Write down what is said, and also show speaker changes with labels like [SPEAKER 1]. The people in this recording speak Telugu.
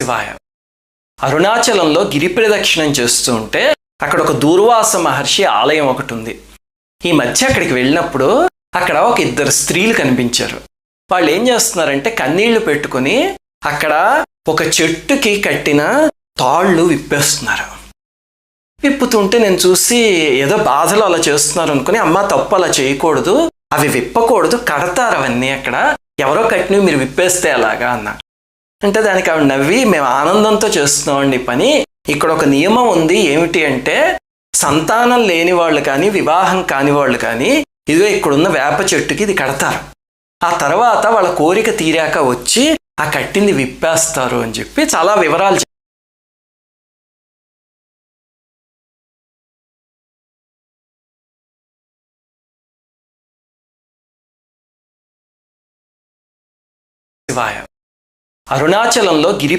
[SPEAKER 1] శివాయ. అరుణాచలంలో గిరి ప్రదక్షిణం చేస్తూ ఉంటే అక్కడ ఒక దూర్వాస మహర్షి ఆలయం ఒకటి ఉంది. ఈ మధ్య అక్కడికి వెళ్ళినప్పుడు అక్కడ ఒక ఇద్దరు స్త్రీలు కనిపించారు. వాళ్ళు ఏం చేస్తున్నారంటే కన్నీళ్లు పెట్టుకుని అక్కడ ఒక చెట్టుకి కట్టిన తాళ్ళు విప్పేస్తున్నారు. విప్పుతుంటే నేను చూసి ఏదో బాధలో అలా చేస్తున్నారు అనుకుని, అమ్మ తప్పు, అలా చేయకూడదు, అవి విప్పకూడదు, కడతారు అవన్నీ, అక్కడ ఎవరో కట్టినవి మీరు విప్పేస్తే అలాగా అన్నా. అంటే దానికి ఆవిడ నవ్వి, మేము ఆనందంతో చేస్తున్నామండి పని, ఇక్కడ ఒక నియమం ఉంది, ఏమిటి అంటే సంతానం లేని వాళ్ళు కానీ వివాహం కాని వాళ్ళు కానీ ఇదిగో ఇక్కడున్న వేప చెట్టుకి ఇది కడతారు, ఆ తర్వాత వాళ్ళ కోరిక తీరాక వచ్చి ఆ కట్టింది విప్పేస్తారు అని చెప్పి చాలా వివరాలు శివాయ. అరుణాచలంలో గిరి